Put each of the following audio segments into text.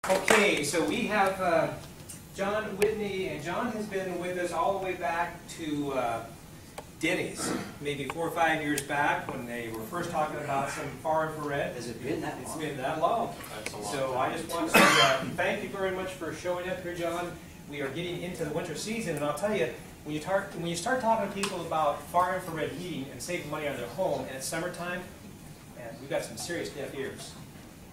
Okay, so we have John Whitney, and John has been with us all the way back to Denny's, maybe 4 or 5 years back when they were first talking about some far infrared. Has it been that long? It's been that long. That's a long So time. I just want to thank you very much for showing up here, John. We are getting into the winter season, and I'll tell you, when you start talking to people about far infrared heating and saving money on their home, and it's summertime, and we've got some serious deaf ears.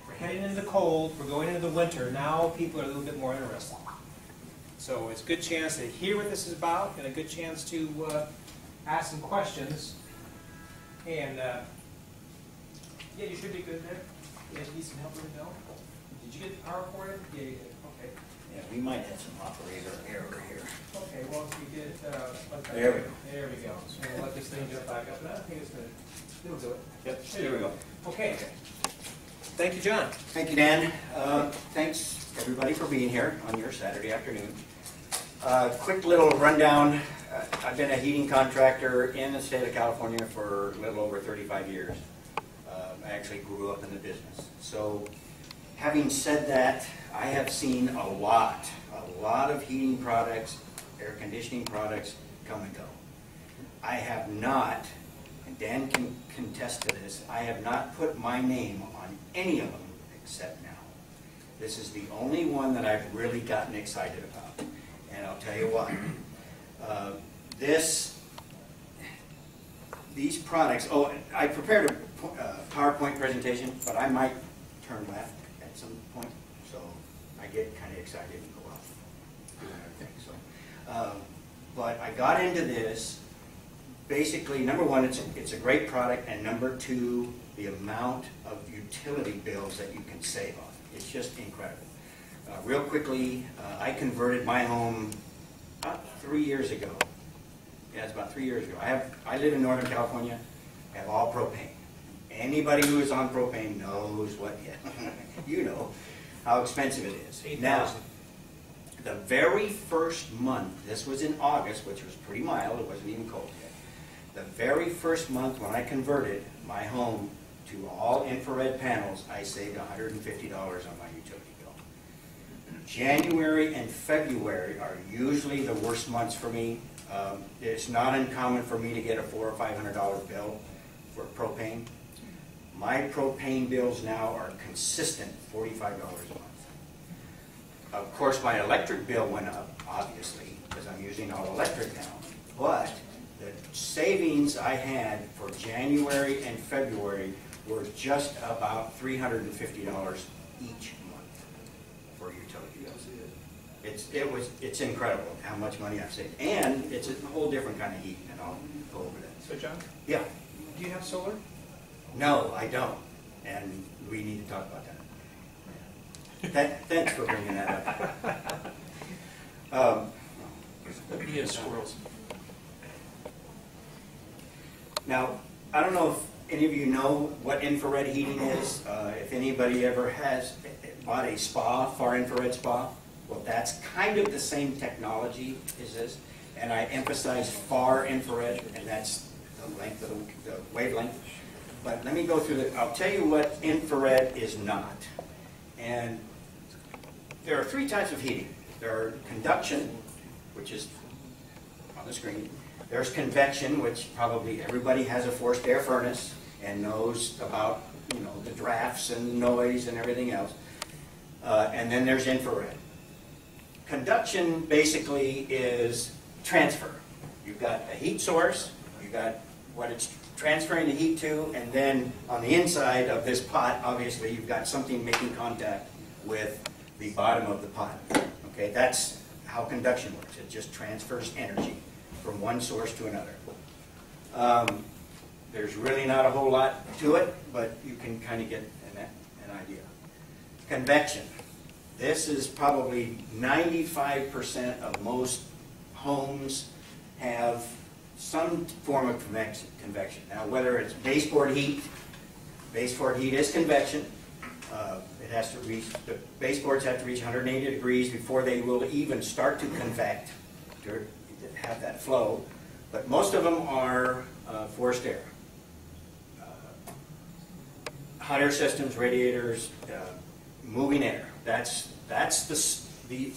We're heading into the cold, we're going into the winter, now people are a little bit more interested. So it's a good chance to hear what this is about, and a good chance to ask some questions. And yeah, you should be good there. You guys need some help with the bill? Did you get the power for it? Yeah, you did. Okay. Yeah, we might have some operator error here. Okay, well, if you get, There we go. There we go. So we'll let this thing jump back up. And I think it's good. It'll do it. Yep, there we go. Okay. Thank you, John. Thank you, Dan. Thanks, everybody, for being here on your Saturday afternoon. Quick little rundown. I've been a heating contractor in the state of California for a little over 35 years. I actually grew up in the business. So, having said that, I have seen a lot of heating products, air conditioning products come and go. I have not, and Dan can contest to this, I have not put my name on any of them except now. This is the only one that I've really gotten excited about, and I'll tell you why. These products, oh, I prepared a PowerPoint presentation, but I might turn left at some point, so I get kind of excited and go off doing other things. So, but I got into this, basically, number one, it's a great product, and number two, the amount of utility bills that you can save on. It's just incredible. Real quickly, I converted my home about 3 years ago. Yeah, it's about 3 years ago. I live in Northern California. I have all propane. Anybody who is on propane knows what, you know how expensive it is. Now, the very first month, this was in August, which was pretty mild, it wasn't even cold yet. The very first month when I converted my home to all infrared panels, I saved $150 on my utility bill. January and February are usually the worst months for me. It's not uncommon for me to get a $400 or $500 bill for propane. My propane bills now are consistent $45 a month. Of course, my electric bill went up, obviously, because I'm using all electric now. But the savings I had for January and February were just about $350 each month for utility bills. It's incredible how much money I've saved, and it's a whole different kind of heat, and I'll go over that. So, John? Yeah. Do you have solar? No, I don't, and we need to talk about that. Thanks for bringing that up. Yes, squirrels. Now, I don't know if any of you know what infrared heating is. If anybody ever has bought a spa, far infrared spa, well, that's kind of the same technology as this. And I emphasize far infrared, and that's the length of the wavelength. But let me go through I'll tell you what infrared is not. And there are 3 types of heating. There are conduction, which is on the screen. There's convection, which probably everybody has a forced air furnace and knows about, you know, the drafts and the noise and everything else. And then there's infrared. Conduction basically is transfer. You've got a heat source, you've got what it's transferring the heat to, and then on the inside of this pot, obviously, you've got something making contact with the bottom of the pot. Okay, that's how conduction works. It just transfers energy from one source to another. There's really not a whole lot to it, but you can kind of get an idea. Convection. This is probably 95% of most homes have some form of convection. Now, whether it's baseboard heat is convection. It has to reach, the baseboards have to reach 180 degrees before they will even start to convect, to have that flow. But most of them are forced air. Hot air systems, radiators, moving air. That's That's the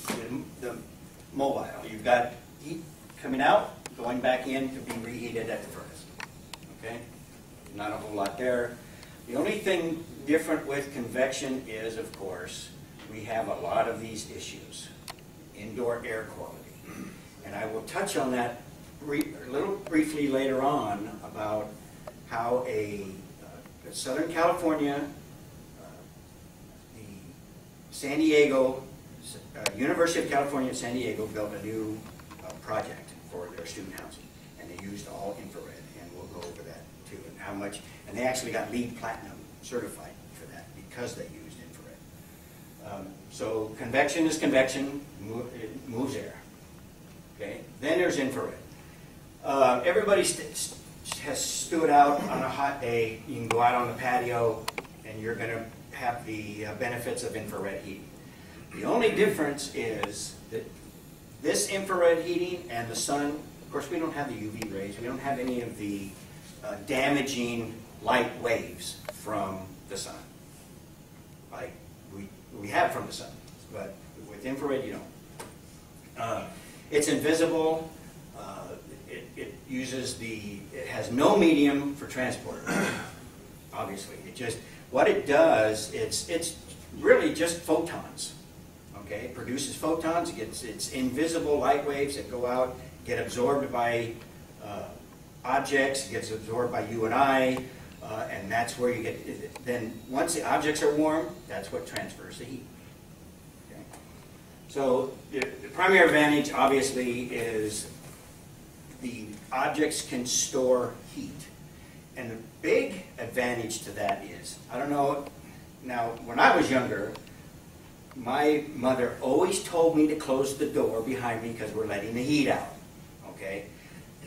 mobile. You've got heat coming out, going back in to be reheated at the furnace. Okay? Not a whole lot there. The only thing different with convection is, of course, we have a lot of these issues. Indoor air quality. And I will touch on that a little briefly later on about how Southern California, the San Diego, University of California at San Diego built a new project for their student housing, and they used all infrared, and we'll go over that too, and how much, and they actually got LEED Platinum certified for that because they used infrared. So convection is convection, it moves air. Okay, then there's infrared. Everybody has stood out on a hot day. You can go out on the patio, and you're going to have the benefits of infrared heating. The only difference is that this infrared heating and the sun, of course, we don't have the UV rays. We don't have any of the damaging light waves from the sun, like we have from the sun. But with infrared, you don't. It's invisible. It has no medium for transport. Obviously, what it does, it's really just photons. Okay, it produces photons. It's invisible light waves that go out, get absorbed by objects, gets absorbed by you and I, and that's where you get. Then once the objects are warm, that's what transfers the heat. Okay? So the primary advantage, obviously, is the objects can store heat. And the big advantage to that is, I don't know, now when I was younger, my mother always told me to close the door behind me because we're letting the heat out. Okay?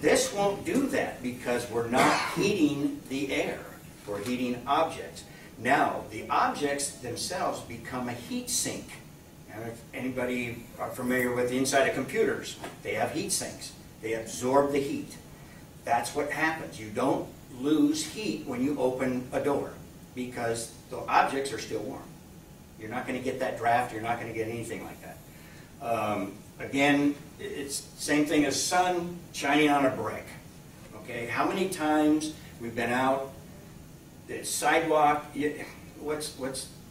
This won't do that because we're not heating the air. We're heating objects. Now, the objects themselves become a heat sink. And if anybody are familiar with the inside of computers, they have heat sinks. They absorb the heat. That's what happens. You don't lose heat when you open a door because the objects are still warm. You're not going to get that draft. You're not going to get anything like that. Again, it's the same thing as sun shining on a brick. Okay, how many times we've been out, the sidewalk,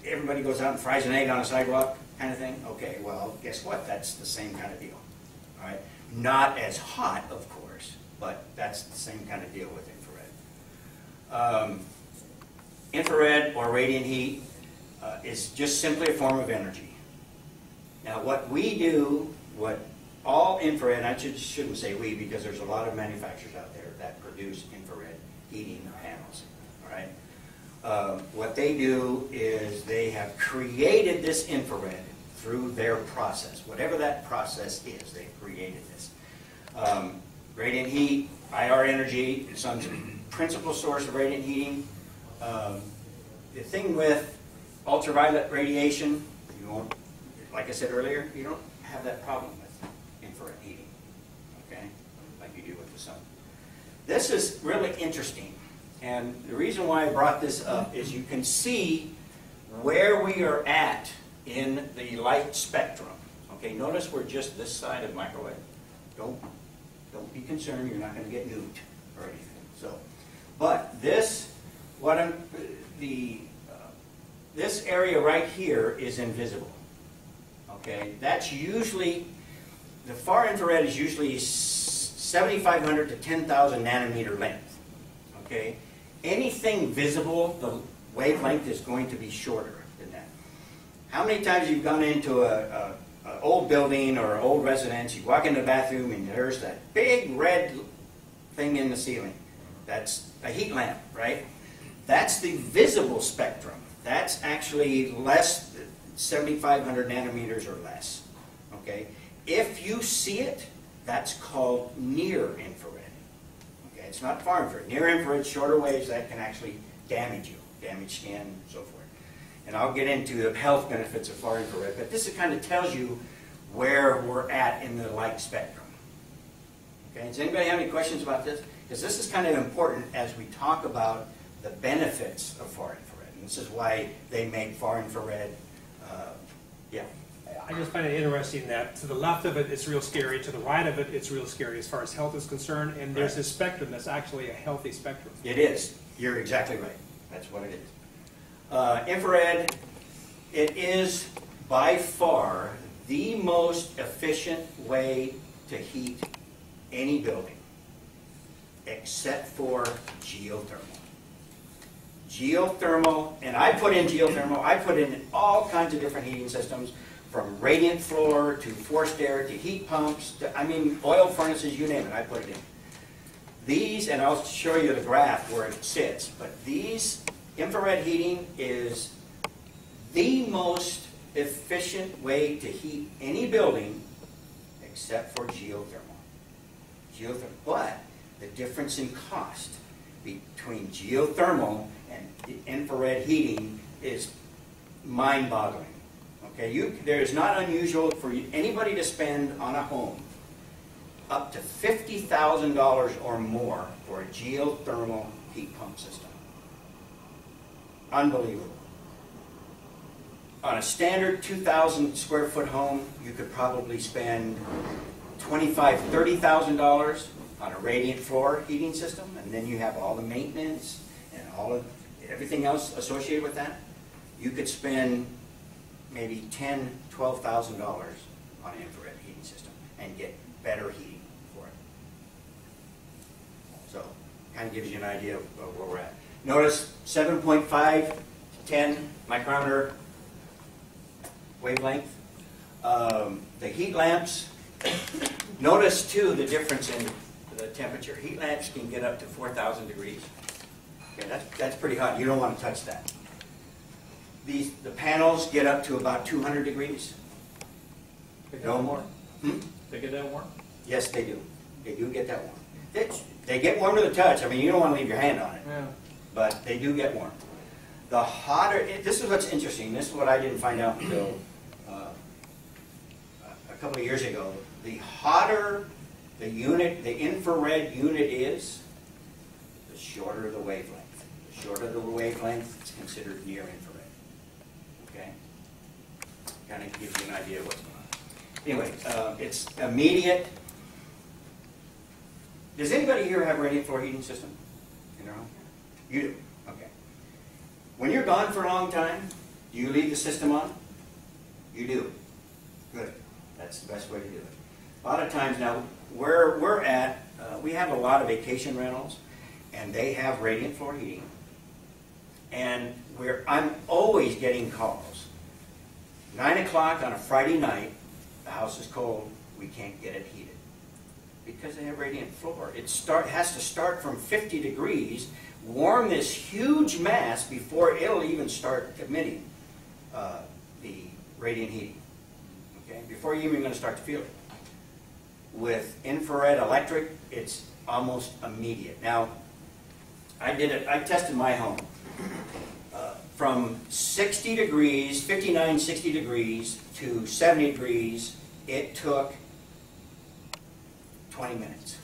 everybody goes out and fries an egg on a sidewalk kind of thing? Okay, well, guess what? That's the same kind of deal. All right? Not as hot, of course, but that's the same kind of deal with infrared. Infrared or radiant heat is just simply a form of energy. Now what we do, what all infrared, and I shouldn't say we because there's a lot of manufacturers out there that produce infrared heating panels. All right? What they do is they have created this infrared through their process. Whatever that process is, they've created this. Radiant heat, IR energy, is some principal source of radiant heating. The thing with ultraviolet radiation, you won't, like I said earlier, you don't have that problem with infrared heating, okay, like you do with the sun. This is really interesting, and the reason why I brought this up is you can see where we are at in the light spectrum. Okay, notice we're just this side of microwave. Don't be concerned, you're not going to get nuked or anything. So, but this, this area right here is invisible. Okay, that's usually, the far infrared is usually 7,500 to 10,000 nanometer length. Okay, anything visible, the wavelength is going to be shorter than that. How many times you've gone into an old building or an old residence, you walk in the bathroom and there's that big red thing in the ceiling. That's a heat lamp, right? That's the visible spectrum. That's actually less, 7,500 nanometers or less. Okay? If you see it, that's called near infrared. Okay? It's not far infrared. Near infrared, shorter waves that can actually damage you, damage skin, and so forth. And I'll get into the health benefits of far infrared, but this kind of tells you where we're at in the light spectrum. Okay? Does anybody have any questions about this? Because this is kind of important as we talk about the benefits of far infrared. And this is why they make far infrared, yeah. I just find it interesting that to the left of it, it's real scary. To the right of it, it's real scary as far as health is concerned. And there's this spectrum that's actually a healthy spectrum. It is. You're exactly right. That's what it is. Infrared, it is by far the most efficient way to heat any building, except for geothermal. Geothermal, and I put in geothermal, I put in all kinds of different heating systems, from radiant floor to forced air to heat pumps, to, I mean, oil furnaces, you name it, I put it in. These, and I'll show you the graph where it sits, but these, infrared heating is the most efficient way to heat any building except for geothermal. But the difference in cost between geothermal and infrared heating is mind-boggling. Okay, there is not unusual for anybody to spend on a home up to $50,000 or more for a geothermal heat pump system. Unbelievable. On a standard 2,000 square foot home, you could probably spend $25,000, $30,000 on a radiant floor heating system, and then you have all the maintenance and everything else associated with that. You could spend maybe $10,000, $12,000 on an infrared heating system and get better heating for it. So, kind of gives you an idea of where we're at. Notice 7.5, 10 micrometer wavelength. The heat lamps, notice too the difference in the temperature. Heat lamps can get up to 4,000 degrees. Okay, that's pretty hot. You don't want to touch that. The panels get up to about 200 degrees. No more. They get that warm? Yes, they do. They do get that warm. They get warm to the touch. I mean, you don't want to leave your hand on it. Yeah. But they do get warm. The hotter, this is what's interesting. This is what I didn't find out until a couple of years ago. The hotter the unit, the infrared unit is, the shorter the wavelength. The shorter the wavelength, it's considered near infrared. Okay? Kind of gives you an idea of what's going on. Anyway, it's immediate. Does anybody here have a radiant floor heating system in their home? You do? Okay. When you're gone for a long time, do you leave the system on? You do. Good. That's the best way to do it. A lot of times now, where we're at, we have a lot of vacation rentals, and they have radiant floor heating. And I'm always getting calls. 9 o'clock on a Friday night, the house is cold, we can't get it heated. Because they have radiant floor. It has to start from 50 degrees, warm this huge mass before it'll even start emitting the radiant heating. Okay? Before you're even going to start to feel it. With infrared electric, it's almost immediate. Now, I tested my home. From 60 degrees, 59, 60 degrees to 70 degrees, it took 20 minutes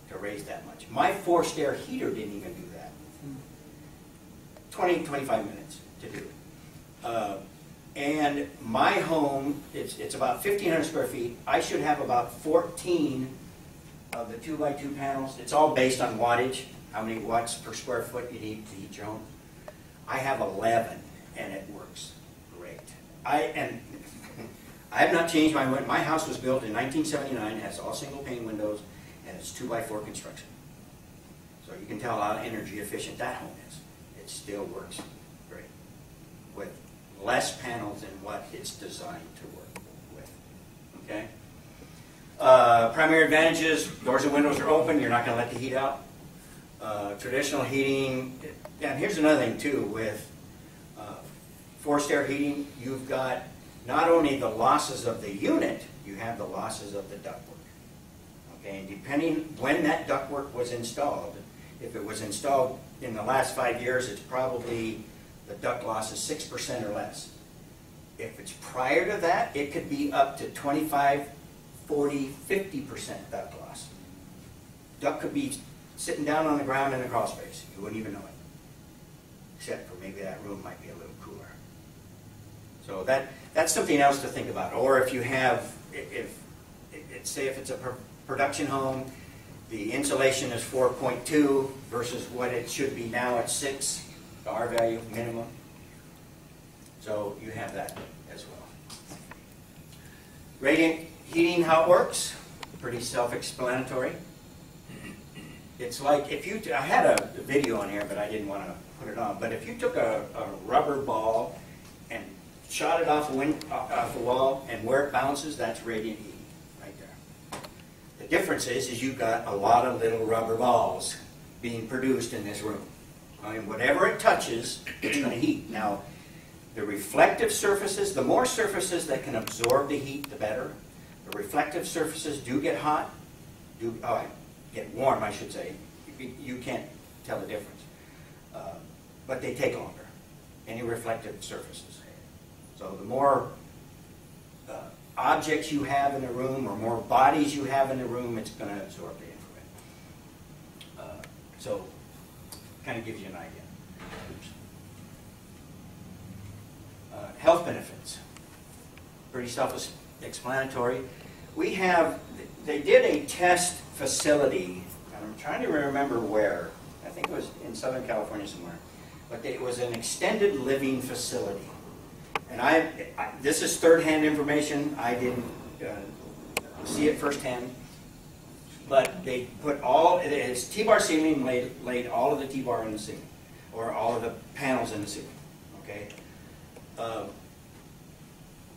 to raise that much. My forced air heater didn't even do that. 20, 25 minutes to do it. And my home, it's about 1,500 square feet. I should have about 14 of the 2x2 panels. It's all based on wattage, how many watts per square foot you need to heat your home. I have 11, and it works great. I have not changed my window. My house was built in 1979, has all single pane windows, and it's 2x4 construction. So you can tell how energy efficient that home is. It still works great with less panels than what it's designed to work with. Okay? Primary advantages, doors and windows are open, you're not going to let the heat out. Traditional heating, and here's another thing too, with forced air heating, you've got not only the losses of the unit, you have the losses of the ductwork. Okay, and depending when that ductwork was installed, if it was installed in the last 5 years, it's probably the duct loss is 6% or less. If it's prior to that, it could be up to 25, 40, 50% duct loss. Duct could be sitting down on the ground in a crawl space. You wouldn't even know it. Except for maybe that room might be a little cooler. So that's something else to think about. Or if you have, say if it's a production home, the insulation is 4.2 versus what it should be now at 6, the R value minimum. So you have that as well. Radiant heating, how it works, pretty self-explanatory. It's like if you, I had a video on here, but I didn't want to put it on, but if you took a rubber ball and shot it off the wall, and where it bounces, that's radiant heat right there. The difference is you've got a lot of little rubber balls being produced in this room. I mean, whatever it touches, it's going to heat. Now, the reflective surfaces, the more surfaces that can absorb the heat, the better. The reflective surfaces do get hot, get warm, I should say. You can't tell the difference. But they take longer, any reflective surfaces. So the more objects you have in the room or more bodies you have in the room, it's going to absorb the infrared. So kind of gives you an idea. Health benefits. Pretty self-explanatory. They did a test facility, and I'm trying to remember where. I think it was in Southern California somewhere. But it was an extended living facility. And this is third-hand information. I didn't see it firsthand. But they put it's T-bar ceiling, laid all of the T-bar in the ceiling, or all of the panels in the ceiling. Okay.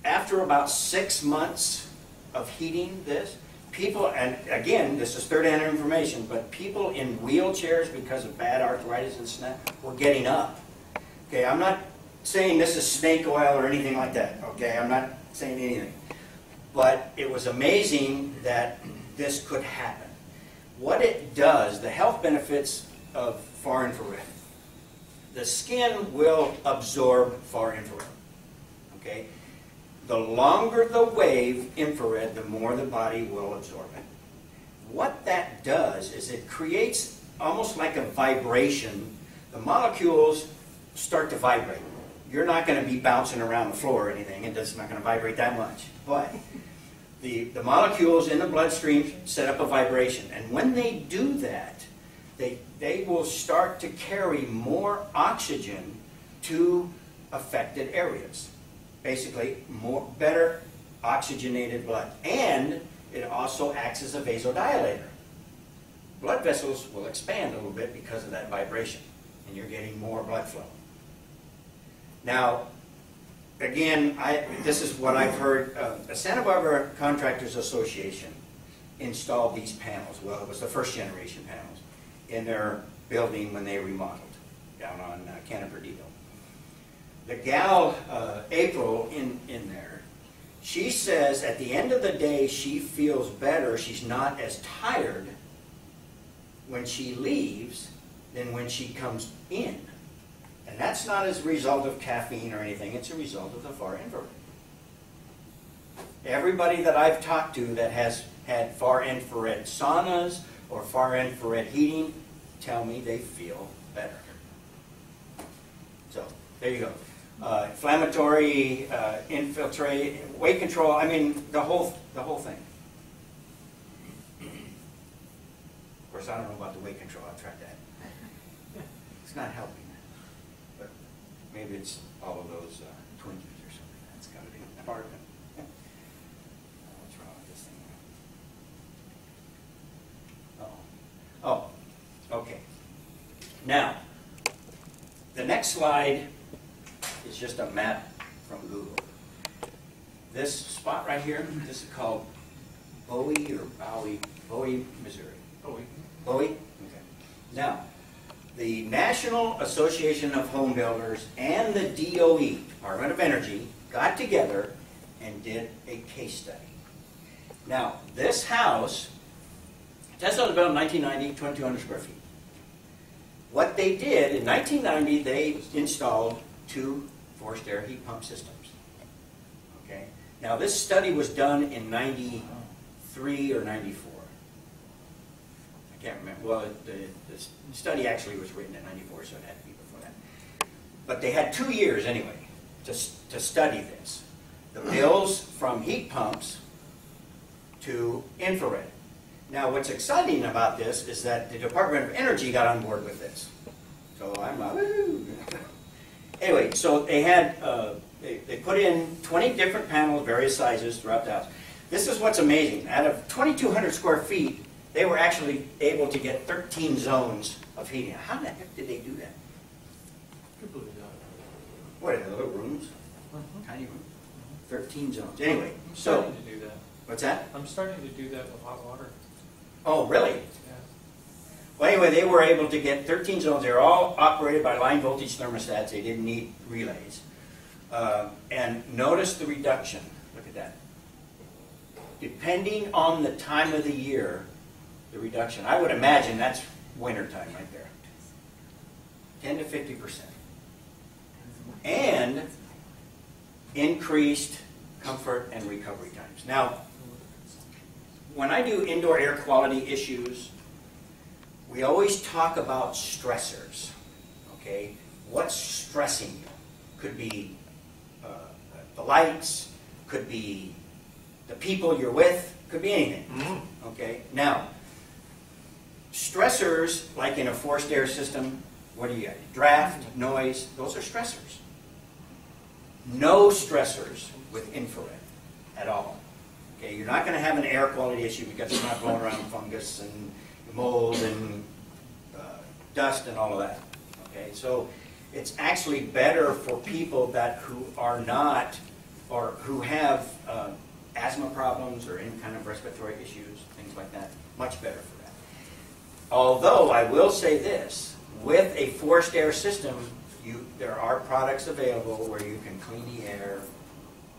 After about 6 months of heating this, people, and again, this is third-hand information, but people in wheelchairs because of bad arthritis and stuff were getting up. Okay, I'm not saying this is snake oil or anything like that. Okay, I'm not saying anything. But it was amazing that this could happen. What it does, the health benefits of far infrared. The skin will absorb far infrared. Okay? The longer the wave infrared, the more the body will absorb it. What that does is it creates almost like a vibration. The molecules start to vibrate. You're not going to be bouncing around the floor or anything. It's not going to vibrate that much. But the molecules in the bloodstream set up a vibration. And when they do that, they will start to carry more oxygen to affected areas. Basically, better oxygenated blood. And it also acts as a vasodilator. Blood vessels will expand a little bit because of that vibration, and you're getting more blood flow. Now, again, this is what I've heard. The Santa Barbara Contractors Association installed these panels. Well, it was the first generation panels in their building when they remodeled down on Canterbury. The gal, April, in there, she says at the end of the day she feels better. She's not as tired when she leaves than when she comes in. And that's not as a result of caffeine or anything. It's a result of the far infrared. Everybody that I've talked to that has had far infrared saunas or far infrared heating tell me they feel better. So, there you go. Inflammatory, infiltrate, weight control, I mean, the whole thing. Of course, I don't know about the weight control. I've tried that. It's not helping. But maybe it's all of those Twinkies or something. That's got to be part of it. What's wrong with this thing? Oh, okay. Now, the next slide is just a map from Google. This spot right here, this is called Bowie, Missouri. Bowie? Okay. Now, the National Association of Home Builders and the DOE, Department of Energy, got together and did a case study. Now, this house, Tesla was built in 1990, 2,200 square feet. What they did, in 1990, they installed 2 forced air heat pump systems. Okay? Now, this study was done in 93 or 94. I can't remember. Well, the study actually was written in 94, so it had to be before that. But they had 2 years anyway to study this. The bills from heat pumps to infrared. Now, what's exciting about this is that the Department of Energy got on board with this. So I'm like, woo! Anyway, so they had, they put in 20 different panels, various sizes throughout the house. This is what's amazing. Out of 2,200 square feet, they were actually able to get 13 zones of heating. How the heck did they do that? What are they, little rooms? Tiny rooms? 13 zones. Anyway, I'm so, starting to do that. what's that? I'm starting to do that with hot water. Oh, really? Yeah. Well, anyway, they were able to get 13 zones. They were all operated by line voltage thermostats. They didn't need relays. And notice the reduction. Look at that. Depending on the time of the year, the reduction. I would imagine that's wintertime right there. 10 to 50%. And increased comfort and recovery times. Now, when I do indoor air quality issues, we always talk about stressors, okay? What's stressing you? Could be the lights, could be the people you're with, could be anything, okay? Now, stressors, like in a forced air system, what do you got? Draft, noise, those are stressors. No stressors with infrared at all. Okay, you're not going to have an air quality issue because it's not blowing around fungus and mold and dust and all of that. Okay, so it's actually better for people who are not or who have asthma problems or any kind of respiratory issues, things like that. Much better for that. Although I will say this, with a forced air system, there are products available where you can clean the air,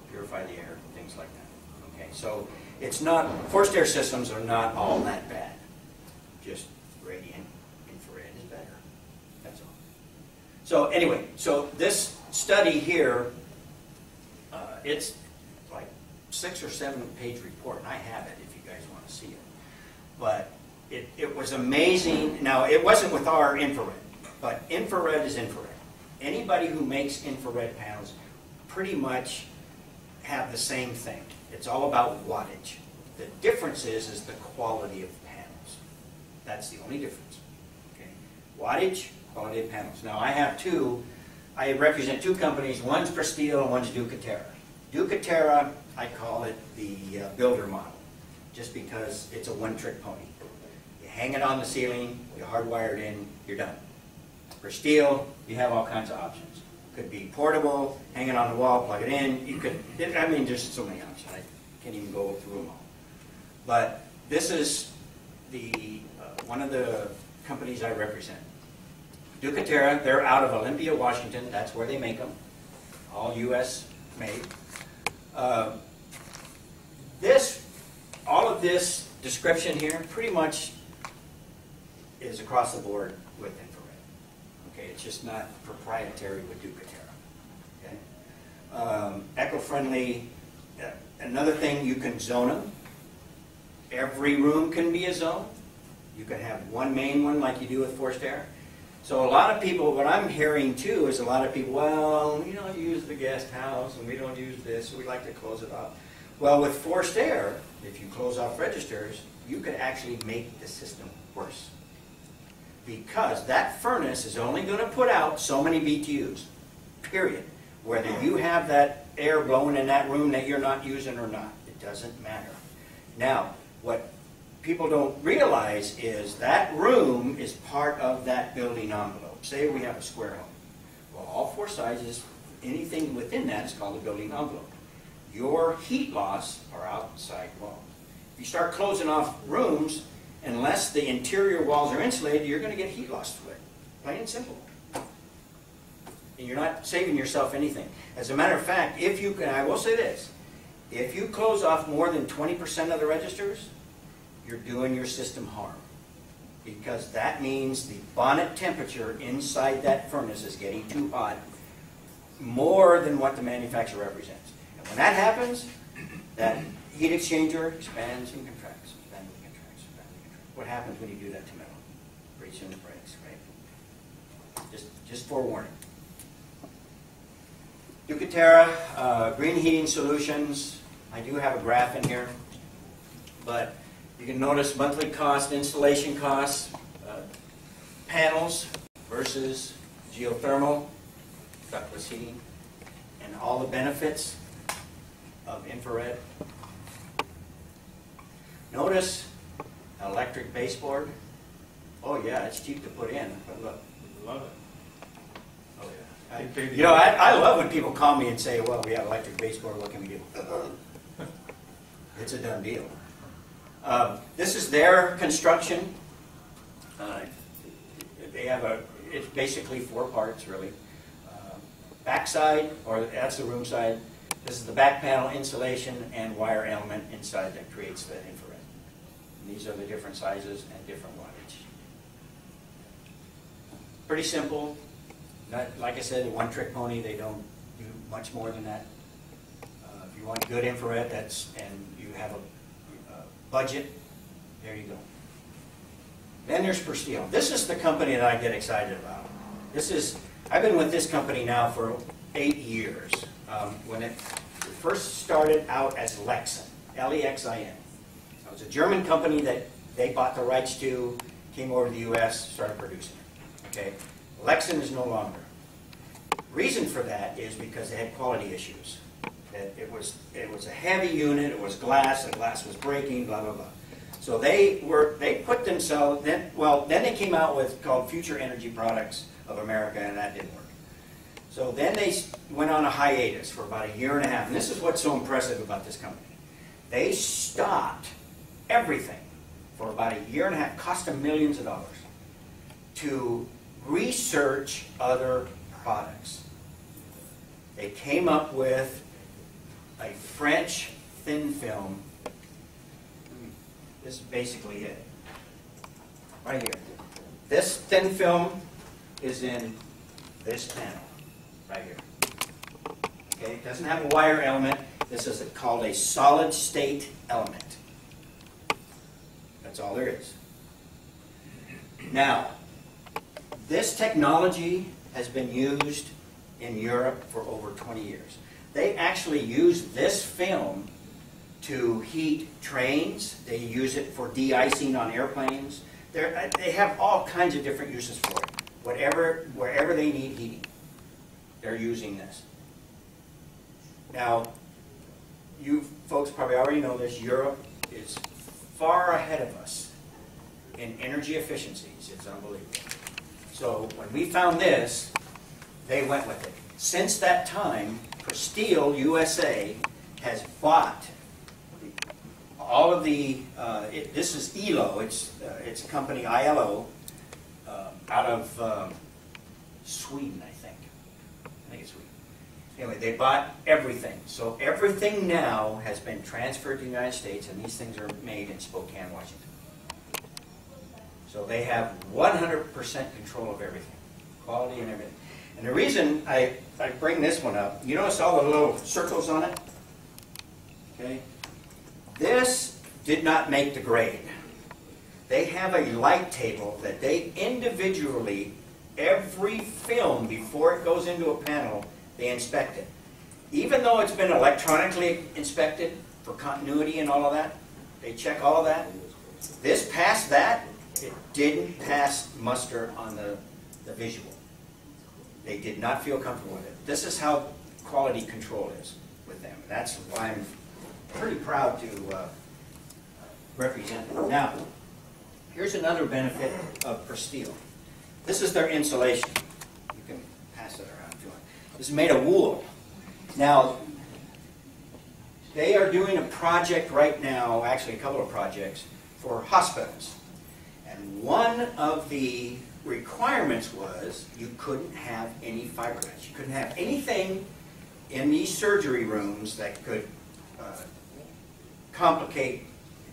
purify the air, things like that. Okay, so it's not, forced air systems are not all that bad. Just radiant infrared is better. That's all. So anyway, so this study here, it's like 6 or 7 page report, and I have it if you guys want to see it. But it was amazing. Now, it wasn't with our infrared, but infrared is infrared. Anybody who makes infrared panels pretty much have the same thing. It's all about wattage. The difference is the quality of panels. That's the only difference. Okay? Wattage, quality of panels. Now I represent 2 companies. One's Presteel and one's Ducaterra. Ducaterra, I call it the builder model, just because it's a one-trick pony. You hang it on the ceiling, you hardwire it in, you're done. For steel, you have all kinds of options. Could be portable, hang it on the wall, plug it in. You could, I mean, there's so many options. I can't even go through them all. But this is the one of the companies I represent. Ducaterra, they're out of Olympia, Washington. That's where they make them. All U.S. made. All of this description here pretty much is across the board with infrared. Okay, it's just not proprietary with Ducaterra. Okay, eco-friendly. Another thing, you can zone them. Every room can be a zone. You can have one main one like you do with forced air. So a lot of people, what I'm hearing too is a lot of people, well, we don't use the guest house and we don't use this, so we like to close it off. Well, with forced air, if you close off registers, you could actually make the system worse. Because that furnace is only going to put out so many BTUs, period. Whether you have that air blowing in that room that you're not using or not, it doesn't matter. Now, what people don't realize is that room is part of that building envelope. Say we have a square home. Well, all 4 sizes, anything within that is called a building envelope. Your heat loss are outside walls. If you start closing off rooms, unless the interior walls are insulated, you're going to get heat loss to it. Plain and simple. And you're not saving yourself anything. As a matter of fact, if you can, I will say this, if you close off more than 20% of the registers, you're doing your system harm. Because that means the bonnet temperature inside that furnace is getting too hot, more than what the manufacturer represents. And when that happens, that heat exchanger expands and contracts, expands and contracts, expands and contracts. What happens when you do that to metal? Pretty soon it breaks, right? Just forewarning. Ducatera, green heating solutions. I do have a graph in here, but you can notice monthly cost, installation costs, panels versus geothermal, ductless heating, and all the benefits of infrared. Notice an electric baseboard. Oh yeah, it's cheap to put in, but look. Love it. Oh yeah. You know, I love when people call me and say, well, we have electric baseboard, what can we do? It's a done deal. This is their construction. They have it's basically 4 parts really. Backside, or that's the room side. This is the back panel, insulation, and wire element inside that creates the infrared. And these are the different sizes and different wattage. Pretty simple. Not, like I said, a one-trick pony. They don't do much more than that. If you want good infrared, and you have a budget, there you go. Then there's Steel. This is the company that I get excited about. I've been with this company now for 8 years. When it first started out as Lexin, L-E-X-I-N. It was a German company that they bought the rights to, came over to the U.S., started producing it. Okay, Lexin is no longer. Reason for that is because they had quality issues. That it was a heavy unit, it was glass, the glass was breaking, blah blah blah. So they put themselves then they came out with called Future Energy Products of America, and that didn't work. So then they went on a hiatus for about 1.5 years, and this is what's so impressive about this company. They stopped everything for about 1.5 years, cost them millions of dollars, to research other products. They came up with a French thin film. This is basically it. Right here. This thin film is in this panel. Right here. Okay, it doesn't have a wire element. This is called a solid state element. That's all there is. Now, this technology has been used in Europe for over 20 years. They actually use this film to heat trains. They use it for de-icing on airplanes. They have all kinds of different uses for it. Wherever they need heating, they're using this. Now, you folks probably already know this. Europe is far ahead of us in energy efficiencies. It's unbelievable. So when we found this, they went with it. Since that time, Steel USA has bought all of the, this is ELO, it's a company, ILO, out of Sweden, I think. I think it's Sweden. Anyway, they bought everything. So everything now has been transferred to the United States, and these things are made in Spokane, Washington. So they have 100% control of everything, quality and everything. And the reason I bring this one up, you notice all the little circles on it? Okay. This did not make the grade. They have a light table that they individually, every film before it goes into a panel, they inspect it. Even though it's been electronically inspected for continuity and all of that, they check all of that. This passed that, it didn't pass muster on the visual. They did not feel comfortable with it. This is how quality control is with them. That's why I'm pretty proud to represent them. Now, here's another benefit of Steel. This is their insulation. You can pass it around if you want. This is made of wool. Now, they are doing a project right now, actually a couple of projects, for hospitals. And one of the requirements was you couldn't have any fiberglass. You couldn't have anything in these surgery rooms that could complicate,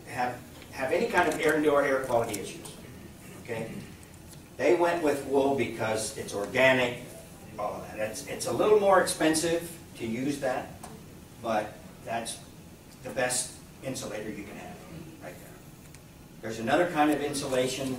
have any kind of indoor air quality issues. Okay? They went with wool because it's organic, all of that. It's a little more expensive to use that, but that's the best insulator you can have right there. There's another kind of insulation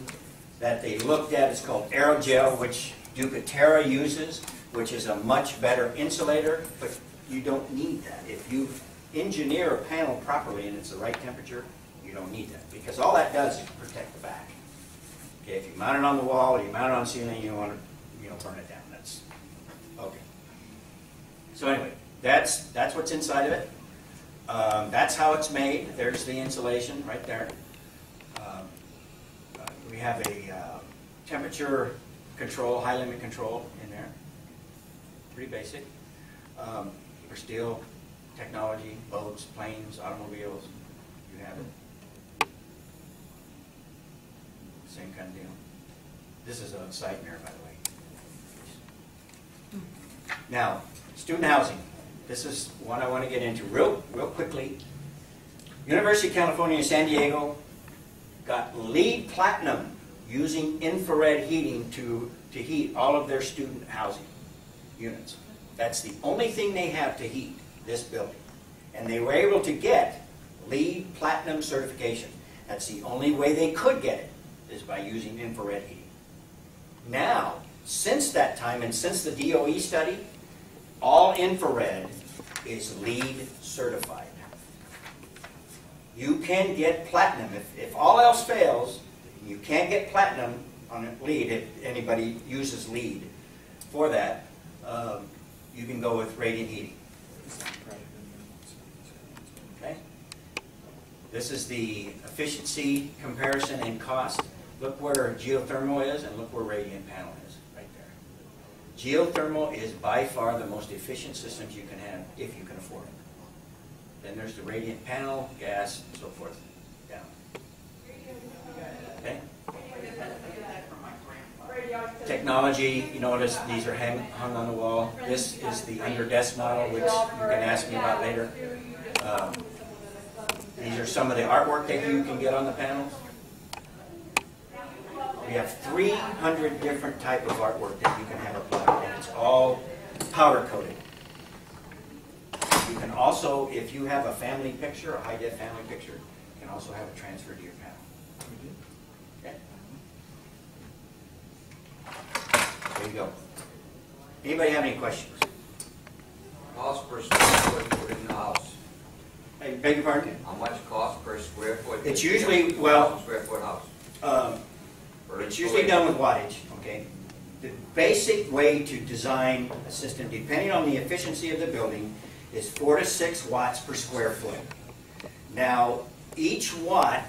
that they looked at. It's called aerogel, which Ducatera uses. which is a much better insulator, but you don't need that. If you engineer a panel properly and it's the right temperature, you don't need that, because all that does is protect the back. Okay, if you mount it on the wall or you mount it on the ceiling, you don't want to, burn it down. That's okay. So anyway, that's what's inside of it. That's how it's made. There's the insulation right there. We have a temperature control, high limit control in there. Pretty basic. For steel technology, boats, planes, automobiles, you have it. Same kind of deal. This is a site mirror, by the way. Now, student housing. This is one I want to get into real quickly. University of California, San Diego got LEED Platinum using infrared heating to heat all of their student housing units. That's the only thing they have to heat this building. And they were able to get LEED Platinum certification. That's the only way they could get it, is by using infrared heating. Now, since that time and since the DOE study, all infrared is LEED certified. You can get platinum. If all else fails, you can't get platinum on LEED if anybody uses LEED for that. You can go with radiant heating. Okay? This is the efficiency comparison and cost. Look where geothermal is and look where radiant panel is, right there. Geothermal is by far the most efficient systems you can have if you can afford it. Then there's the radiant panel, gas, and so forth, down. Okay? Technology, you notice these are hung on the wall. This is the under-desk model, which you can ask me about later. These are some of the artwork that you can get on the panels. We have 300 different type of artwork that you can have applied, and it's all powder coated. You can also, if you have a family picture, a high-def family picture, you can also have it transferred to your panel. Okay. There you go. Anybody have any questions? Cost per square foot put in the house. Hey, beg your pardon? How much cost per square foot? It's usually, well, Square foot house. it's usually done with wattage, okay? The basic way to design a system, depending on the efficiency of the building, is 4 to 6 watts per square foot. Now, each watt,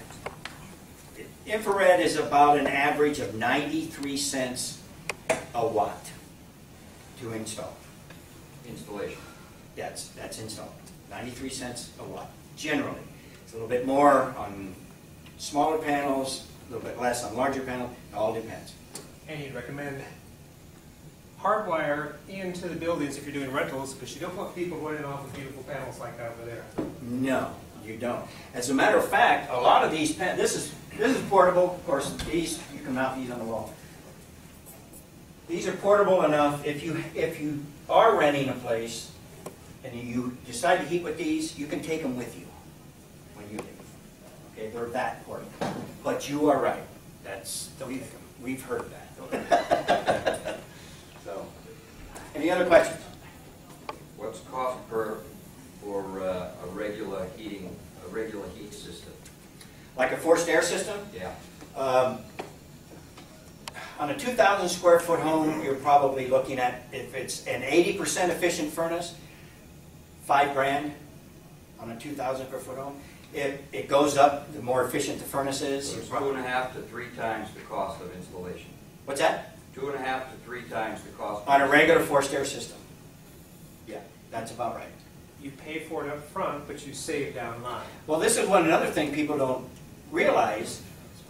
infrared is about an average of 93 cents a watt to install. Installation. That's installed. 93 cents a watt, generally. It's a little bit more on smaller panels, a little bit less on larger panels. It all depends. And you'd recommend hardwire into the buildings if you're doing rentals, because you don't want people running off with beautiful panels like that over there. No, you don't. As a matter of fact, a lot of these this is portable. Of course, these you can mount these on the wall. These are portable enough. If you are renting a place and you decide to heat with these, you can take them with you when you leave. Okay, they're that portable. But you are right. We've heard that. So, any other questions? What's cost for a regular heat system? Like a forced air system? Yeah. On a 2,000 square foot home, you're probably looking at, if it's an 80% efficient furnace, $5,000 on a 2,000 square foot home. It goes up the more efficient the furnace is. So it's 2.5 to 3 times the cost of installation. What's that? 2.5 to 3 times the cost. On a regular forced air system. Yeah, that's about right. You pay for it up front, but you save down the line. Well, this is another thing people don't realize.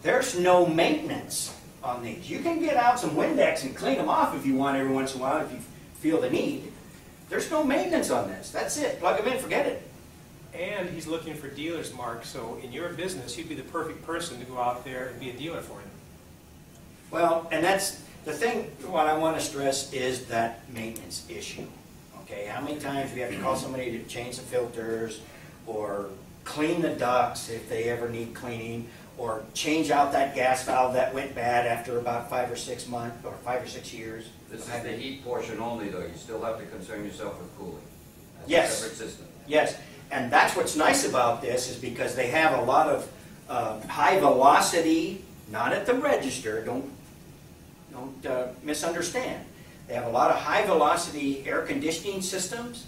There's no maintenance on these. You can get out some Windex and clean them off if you want every once in a while, if you feel the need. There's no maintenance on this. That's it. Plug them in, forget it. And he's looking for dealers, Mark, so in your business, you'd be the perfect person to go out there and be a dealer for him. Well, and that's the thing, what I want to stress is that maintenance issue. Okay, how many times we have to call somebody to change the filters or clean the ducts if they ever need cleaning, or change out that gas valve that went bad after about 5 or 6 months, or 5 or 6 years. This is the heat portion only, though. You still have to concern yourself with cooling. That's Yes. a separate system. Yes, and that's what's nice about this, is because they have a lot of high velocity, not at the register, don't misunderstand. They have a lot of high velocity air conditioning systems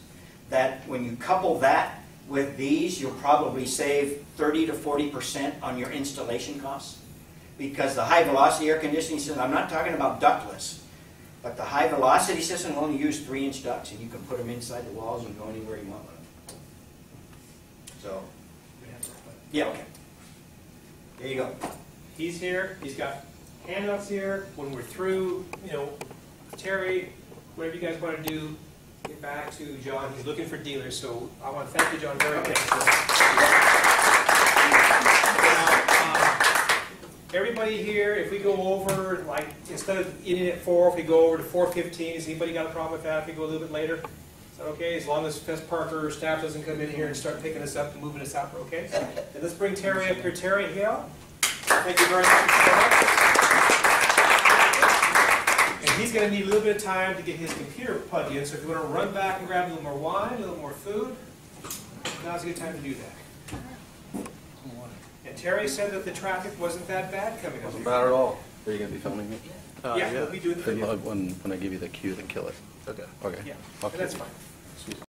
that when you couple that with these, you'll probably save 30 to 40% on your installation costs. Because the high velocity air conditioning system, I'm not talking about ductless, but the high velocity system will only use 3-inch ducts, and you can put them inside the walls and go anywhere you want with them. So, yeah, okay. There you go. He's here, he's got handouts here. When we're through, you know, Terry, whatever you guys want to do, get back to John. He's looking for dealers, so I want to thank you, John, very much. Now, everybody here, if we go over, like, instead of eating at 4, if we go over to 4:15, has anybody got a problem with that if we go a little bit later? Is that okay? As long as Fess Parker or staff doesn't come in here and start picking us up and moving us out, we're okay? And let's bring Terry up here. Terry Hale, thank you very much. And he's going to need a little bit of time to get his computer plugged in, so if you want to run back and grab a little more wine, a little more food, now's a good time to do that. And Terry said that the traffic wasn't that bad coming up. Wasn't bad at all. Are you going to be filming me? Yeah, we'll be doing the Then video. when I give you the cue, then kill it. Okay. Okay. Yeah, Okay. that's fine.